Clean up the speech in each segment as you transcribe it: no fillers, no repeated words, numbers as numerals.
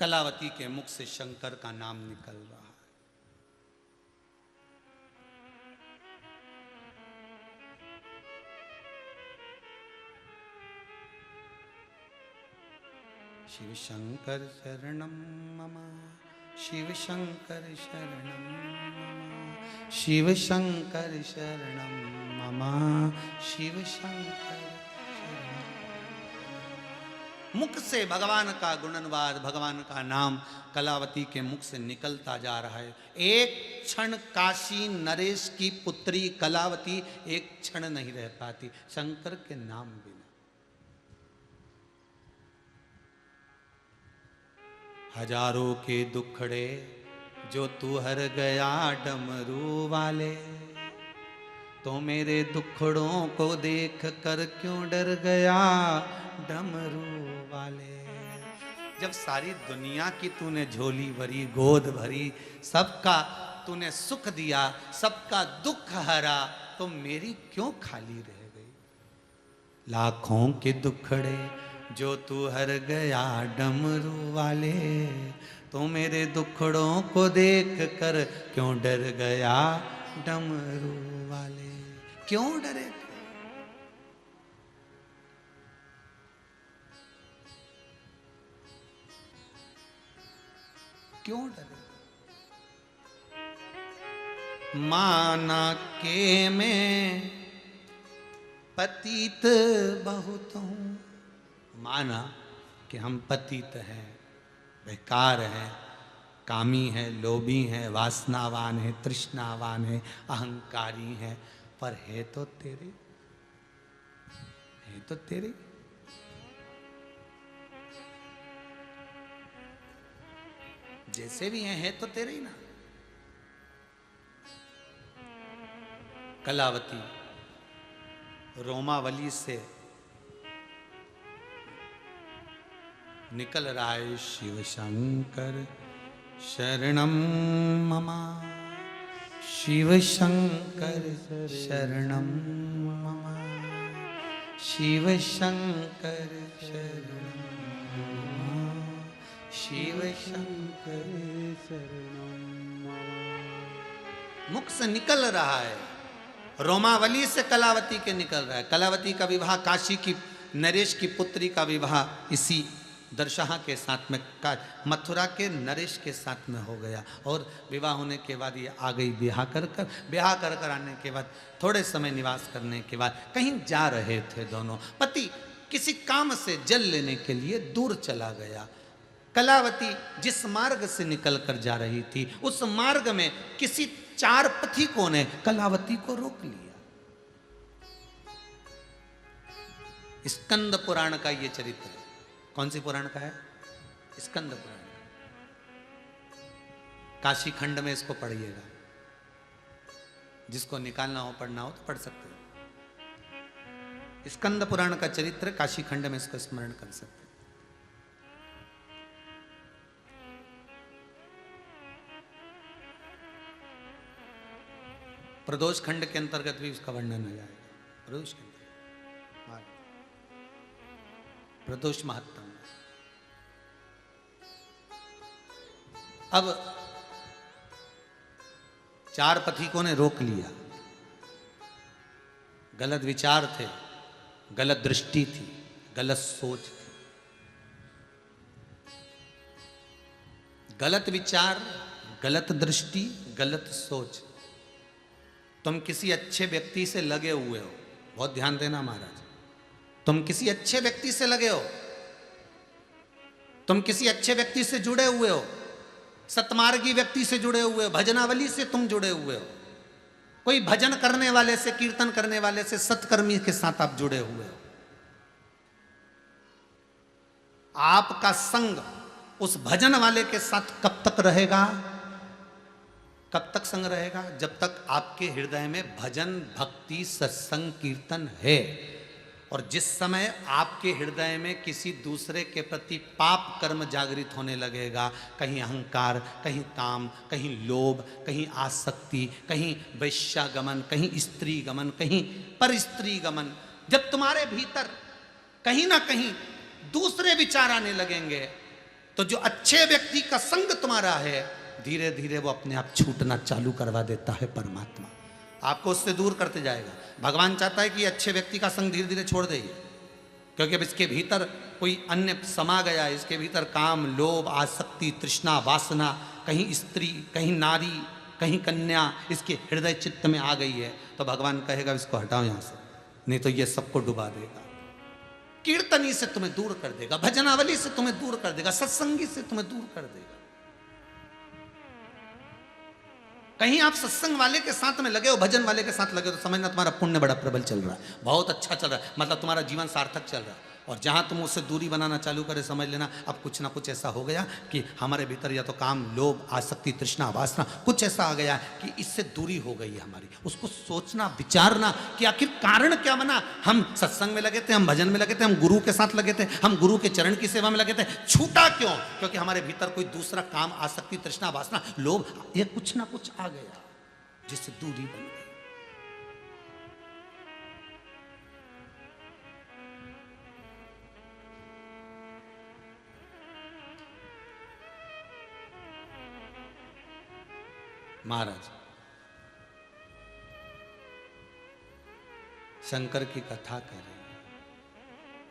कलावती के मुख से शंकर का नाम निकल रहा है। शिव शंकर शरणम मम, शिव शंकर शरणम मम, शिव शंकर शरणम मम, शिव शंकर शरणम। मुख से भगवान का गुणनवाद, भगवान का नाम कलावती के मुख से निकलता जा रहा है। एक क्षण काशी नरेश की पुत्री कलावती एक क्षण नहीं रह पाती शंकर के नाम बिना। हजारों के दुखड़े जो तू हर गया डमरू वाले, तो मेरे दुखड़ों को देख कर क्यों डर गया डमरू वाले। जब सारी दुनिया की तूने झोली भरी, गोद भरी, सबका तूने सुख दिया, सबका दुख हरा, तो मेरी क्यों खाली रह गई। लाखों के दुखड़े जो तू हर गया डमरू वाले, तो मेरे दुखड़ों को देख कर क्यों डर गया डमरू वाले। क्यों डरे? क्यों डरे? माना के मैं पतित बहुत हूं, माना कि हम पतित हैं, बेकार हैं, कामी हैं, लोभी हैं, वासनावान हैं, तृष्णावान हैं, अहंकारी हैं, पर है तो तेरे, है तो तेरे। जैसे भी हैं, है तो तेरे ही ना। कलावती रोमावली से निकल रहा है शिव शंकर शरणम मम, शिव शंकर शरणम मम, शिव शंकर शरणम मम, शिव शंकर शरणम। मुख से निकल रहा है, रोमावली से कलावती के निकल रहा है। कलावती का विवाह, काशी की नरेश की पुत्री का विवाह इसी दर्शहा के साथ में, मथुरा के नरेश के साथ में हो गया। और विवाह होने के बाद ये आ गई ब्याह कर आने के बाद थोड़े समय निवास करने के बाद कहीं जा रहे थे दोनों। पति किसी काम से जल लेने के लिए दूर चला गया। कलावती जिस मार्ग से निकल कर जा रही थी, उस मार्ग में किसी चार पथिकों ने कलावती को रोक लिया। स्कंद पुराण का ये चरित्र है। कौन सी पुराण का है? स्कंद पुराण का। काशी खंड में इसको पढ़िएगा, जिसको निकालना हो, पढ़ना हो तो पढ़ सकते हो। स्कंद पुराण का चरित्र काशी खंड में इसको स्मरण कर सकते हैं। प्रदोष खंड के अंतर्गत भी उसका वर्णन हो जाएगा। प्रदोष के अंतर्गत प्रदोष महत्तम। अब चार पथिकों ने रोक लिया। गलत विचार थे, गलत दृष्टि थी, गलत सोच थी। गलत विचार, गलत दृष्टि, गलत सोच। तुम किसी अच्छे व्यक्ति से लगे हुए हो, बहुत ध्यान देना महाराज। तुम किसी अच्छे व्यक्ति से लगे हो, तुम किसी अच्छे व्यक्ति से जुड़े हुए हो, सतमार्गी व्यक्ति से जुड़े हुए हो, भजनावली से तुम जुड़े हुए हो, कोई भजन करने वाले से, कीर्तन करने वाले से, सत्कर्मी के साथ आप जुड़े हुए हो। आपका संग उस भजन वाले के साथ कब तक रहेगा? कब तक संग रहेगा? जब तक आपके हृदय में भजन, भक्ति, सत्संग, कीर्तन है। और जिस समय आपके हृदय में किसी दूसरे के प्रति पाप कर्म जागृत होने लगेगा, कहीं अहंकार, कहीं काम, कहीं लोभ, कहीं आसक्ति, कहीं वैश्यागमन, कहीं स्त्री गमन, कहीं पर स्त्री गमन, जब तुम्हारे भीतर कहीं ना कहीं दूसरे विचार आने लगेंगे, तो तो जो अच्छे व्यक्ति का संग तुम्हारा है, धीरे धीरे वो अपने आप छूटना चालू करवा देता है परमात्मा, आपको उससे दूर करते जाएगा। भगवान चाहता है कि अच्छे व्यक्ति का संग धीरे धीरे छोड़ दे, क्योंकि अब इसके भीतर कोई अन्य समा गया है, इसके भीतर काम, लोभ, आसक्ति, तृष्णा, वासना, कहीं स्त्री, कहीं नारी, कहीं कन्या इसके हृदय चित्त में आ गई है। तो भगवान कहेगा इसको हटाओ यहां से, नहीं तो ये सबको डुबा देगा। कीर्तनी से तुम्हें दूर कर देगा, भजनावली से तुम्हें दूर कर देगा, सत्संगी से तुम्हें दूर कर देगा। कहीं आप सत्संग वाले के साथ में लगे हो, भजन वाले के साथ लगे हो, तो समझना तुम्हारा पुण्य बड़ा प्रबल चल रहा है, बहुत अच्छा चल रहा है, मतलब तुम्हारा जीवन सार्थक चल रहा है। और जहां तुम उससे दूरी बनाना चालू करे, समझ लेना अब कुछ ना कुछ ऐसा हो गया कि हमारे भीतर या तो काम, लोभ, आसक्ति, तृष्णा, वासना कुछ ऐसा आ गया कि इससे दूरी हो गई है हमारी। उसको सोचना, विचारना कि आखिर कारण क्या बना। हम सत्संग में लगे थे, हम भजन में लगे थे, हम गुरु के साथ लगे थे, हम गुरु के चरण की सेवा में लगे थे, छूटा क्यों? क्योंकि हमारे भीतर कोई दूसरा काम, आसक्ति, तृष्णा, वासना, लोभ, ये कुछ ना कुछ आ गया जिससे दूरी बन गई। महाराज शंकर की कथा कर रहे हैं,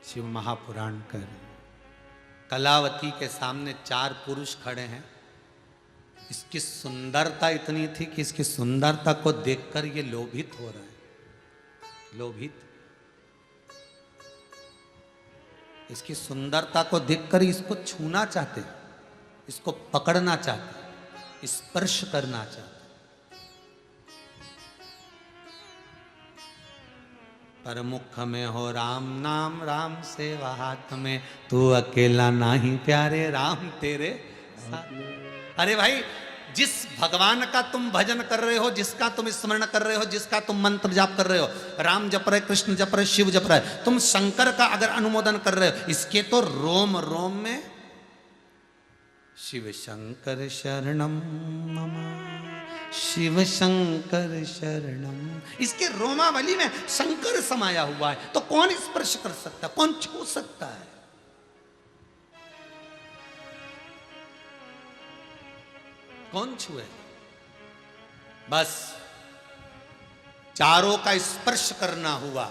शिव महापुराण कर रहे हैं। कलावती के सामने 4 पुरुष खड़े हैं। इसकी सुंदरता इतनी थी कि इसकी सुंदरता को देखकर ये लोभित हो रहे हैं, लोभित। इसकी सुंदरता को देखकर इसको छूना चाहते, इसको पकड़ना चाहते, स्पर्श करना चाहते। पर मुख में हो राम नाम, राम सेवा हाथ में, तू अकेला नहीं प्यारे, राम तेरे साथ। अरे भाई, जिस भगवान का तुम भजन कर रहे हो, जिसका तुम स्मरण कर रहे हो, जिसका तुम मंत्र जाप कर रहे हो, राम जप रहे, कृष्ण जप रहे, शिव जप रहे, तुम शंकर का अगर अनुमोदन कर रहे हो, इसके तो रोम रोम में शिव शंकर शरणम मम, शिव शंकर शरणम, इसके रोमावली में शंकर समाया हुआ है। तो कौन स्पर्श कर सकता है, कौन छू सकता है? कौन छुए? बस चारों का स्पर्श करना हुआ,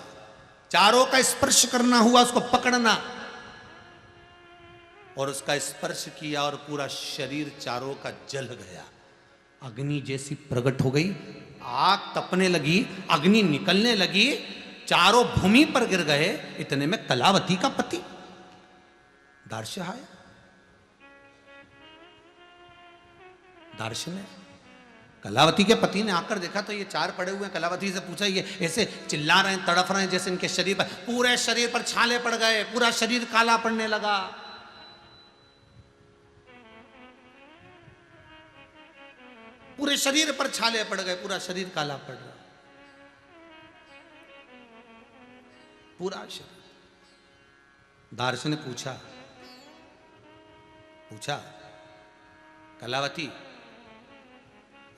चारों का स्पर्श करना हुआ, उसको पकड़ना, और उसका स्पर्श किया और पूरा शरीर चारों का जल गया, अग्नि जैसी प्रकट हो गई, आग तपने लगी, अग्नि निकलने लगी, चारों भूमि पर गिर गए। इतने में कलावती का पति दार्शनिक आया। दार्शनिक कलावती के पति ने आकर देखा तो ये 4 पड़े हुए हैं। कलावती से पूछा, ये ऐसे चिल्ला रहे हैं, तड़फ रहे हैं जैसे इनके शरीर पर, पूरे शरीर पर छाले पड़ गए, पूरा शरीर काला पड़ने लगा। पूरे शरीर पर छाले पड़ गए, पूरा शरीर काला पड़ रहा, पूरा शरीर। दार्शनिक ने पूछा कलावती,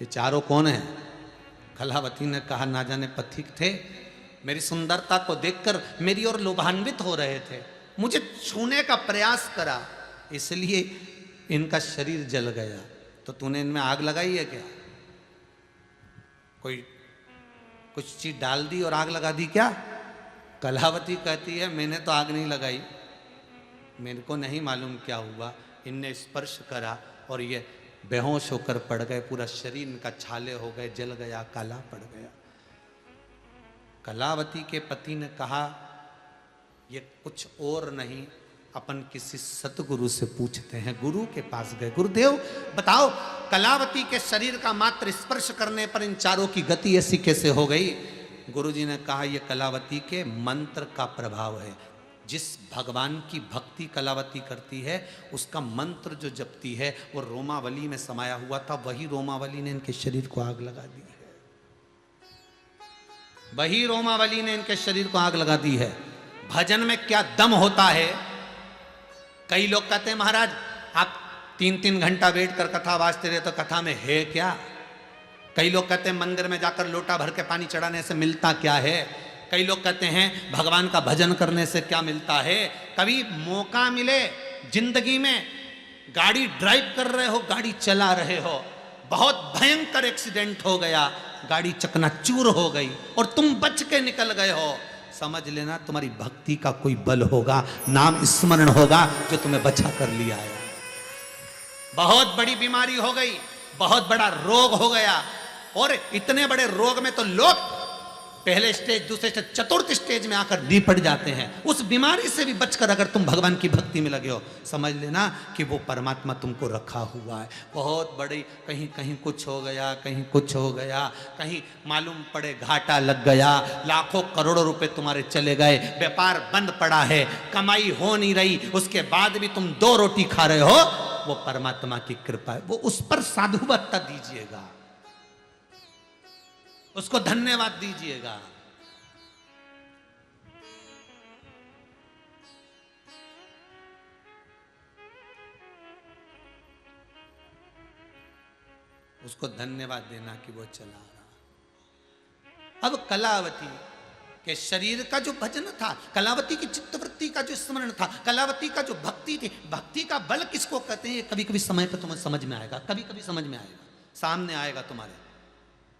ये चारों कौन है? कलावती ने कहा, ना जाने पथिक थे, मेरी सुंदरता को देखकर मेरी ओर लोभान्वित हो रहे थे, मुझे छूने का प्रयास करा, इसलिए इनका शरीर जल गया। तो तूने इनमें आग लगाई है क्या? कोई कुछ चीज डाल दी और आग लगा दी क्या? कलावती कहती है, मैंने तो आग नहीं लगाई, मेरे को नहीं मालूम क्या हुआ, इनने स्पर्श करा और ये बेहोश होकर पड़ गए, पूरा शरीर इनका छाले हो गए, जल गया, काला पड़ गया। कलावती के पति ने कहा, ये कुछ और नहीं, अपन किसी सतगुरु से पूछते हैं। गुरु के पास गए, गुरुदेव बताओ, कलावती के शरीर का मात्र स्पर्श करने पर इन चारों की गति ऐसी कैसे हो गई? गुरुजी ने कहा, यह कलावती के मंत्र का प्रभाव है। जिस भगवान की भक्ति कलावती करती है, उसका मंत्र जो जपती है, वो रोमावली में समाया हुआ था, वही रोमावली ने इनके शरीर को आग लगा दी है, वही रोमावली ने इनके शरीर को आग लगा दी है। भजन में क्या दम होता है। कई लोग कहते हैं, महाराज आप 3-3 घंटा वेट कर कथा वाजते रहे, तो कथा में है क्या? कई लोग कहते हैं, मंदिर में जाकर लोटा भर के पानी चढ़ाने से मिलता क्या है? कई लोग कहते हैं, भगवान का भजन करने से क्या मिलता है? कभी मौका मिले जिंदगी में गाड़ी ड्राइव कर रहे हो, गाड़ी चला रहे हो, बहुत भयंकर एक्सीडेंट हो गया, गाड़ी चकनाचूर हो गई और तुम बच के निकल गए हो, समझ लेना तुम्हारी भक्ति का कोई बल होगा, नाम स्मरण होगा जो तुम्हें बचा कर लिया है। बहुत बड़ी बीमारी हो गई, बहुत बड़ा रोग हो गया, और इतने बड़े रोग में तो लोग पहले स्टेज, दूसरे स्टेज, चतुर्थ स्टेज में आकर निपट जाते हैं। उस बीमारी से भी बचकर अगर तुम भगवान की भक्ति में लगे हो, समझ लेना कि वो परमात्मा तुमको रखा हुआ है। बहुत बड़ी, कहीं कहीं कुछ हो गया, कहीं कुछ हो गया, कहीं मालूम पड़े घाटा लग गया, लाखों करोड़ों रुपए तुम्हारे चले गए, व्यापार बंद पड़ा है, कमाई हो नहीं रही, उसके बाद भी तुम 2 रोटी खा रहे हो, वो परमात्मा की कृपा है। वो उस पर साधुवत्ता दीजिएगा, उसको धन्यवाद दीजिएगा। उसको धन्यवाद देना कि वो चला रहा। अब कलावती के शरीर का जो भजन था, कलावती की चित्तवृत्ति का जो स्मरण था, कलावती का जो भक्ति थी, भक्ति का बल किसको कहते हैं, ये कभी कभी समय पर तुम्हें समझ में आएगा, कभी कभी समझ में आएगा, सामने आएगा तुम्हारे।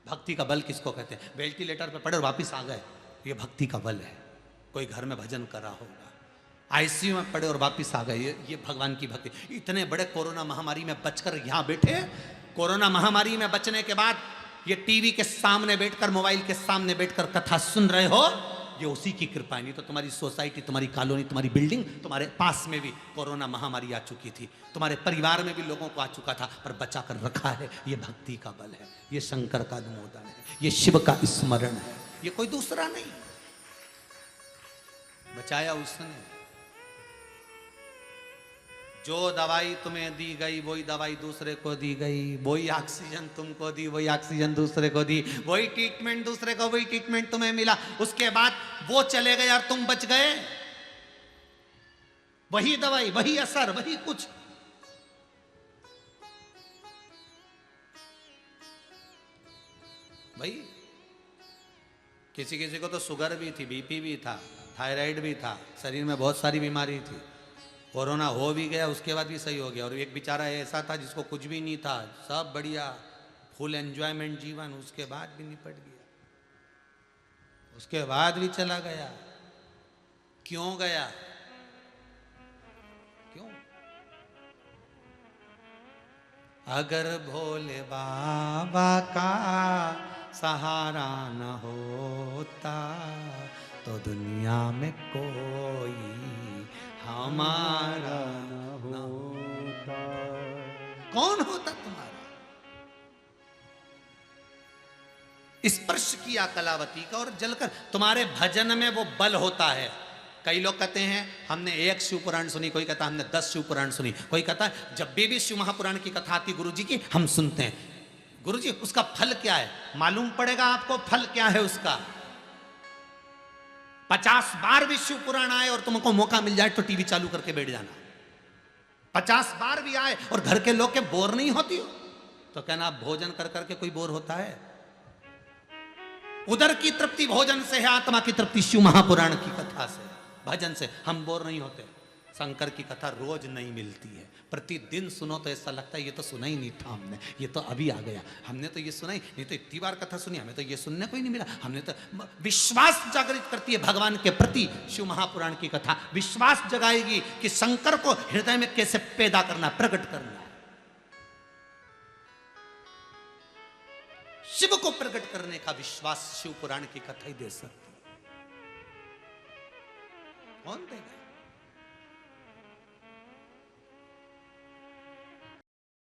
भक्ति का बल किसको कहते हैं? वेंटिलेटर पे पड़े और वापिस आ गए, ये भक्ति का बल है। कोई घर में भजन कर रहा होगा, आईसीयू में पड़े और वापिस आ गए, ये भगवान की भक्ति। इतने बड़े कोरोना महामारी में बचकर यहाँ बैठे, कोरोना महामारी में बचने के बाद ये टीवी के सामने बैठकर, मोबाइल के सामने बैठकर कथा सुन रहे हो, ये उसी की कृपा है। नहीं तो तुम्हारी सोसाइटी, तुम्हारी कॉलोनी, तुम्हारी बिल्डिंग, तुम्हारे पास में भी कोरोना महामारी आ चुकी थी, तुम्हारे परिवार में भी लोगों को आ चुका था, पर बचा कर रखा है। ये भक्ति का बल है, ये शंकर का अनुमोदन है, ये शिव का स्मरण है, ये कोई दूसरा नहीं, बचाया उसने। जो दवाई तुम्हें दी गई, वही दवाई दूसरे को दी गई, वही ऑक्सीजन तुमको दी, वही ऑक्सीजन दूसरे को दी, वही ट्रीटमेंट दूसरे को, वही ट्रीटमेंट तुम्हें मिला। उसके बाद वो चले गए और तुम बच गए, वही दवाई, वही असर, वही कुछ। भाई किसी किसी को तो शुगर भी थी, बीपी भी था, थायराइड भी था, शरीर में बहुत सारी बीमारी थी, कोरोना हो भी गया, उसके बाद भी सही हो गया। और एक बेचारा ऐसा था जिसको कुछ भी नहीं था, सब बढ़िया, फुल एंजॉयमेंट जीवन, उसके बाद भी निपट गया, उसके बाद भी चला गया। क्यों गया? क्यों? अगर भोले बाबा का सहारा न होता तो दुनिया में कोई हमारा न होता। कौन होता तुम्हारा? स्पर्श किया कलावती का और जलकर। तुम्हारे भजन में वो बल होता है। कई लोग कहते हैं हमने 1 शिव पुराण सुनी, कोई कहता हमने 10 शिव पुराण सुनी, कोई कहता है जब भी शिव महापुराण की कथा आती गुरु जी की हम सुनते हैं। गुरु जी उसका फल क्या है? मालूम पड़ेगा आपको फल क्या है उसका। 50 बार भी शिव पुराण आए और तुमको मौका मिल जाए तो टीवी चालू करके बैठ जाना। 50 बार भी आए और घर के लोग के बोर नहीं होती हो तो कहना आप भोजन कर करके कोई बोर होता है? उधर की तृप्ति भोजन से है, आत्मा की तृप्ति शिव महापुराण की कथा से, भजन से। हम बोर नहीं होते। शंकर की कथा रोज नहीं मिलती है, प्रतिदिन सुनो तो ऐसा लगता है ये तो सुना ही नहीं था हमने, ये तो अभी आ गया, हमने तो ये सुना ही नहीं, तो इतनी बार कथा सुनी, हमें तो ये सुनने को ही नहीं मिला। हमने तो विश्वास जागृत करती है भगवान के प्रति शिव महापुराण की कथा। विश्वास जगाएगी कि शंकर को हृदय में कैसे पैदा करना, प्रकट करना। शिव को प्रकट करने का विश्वास शिव पुराण की कथा ही दे सकती। कौन देगा?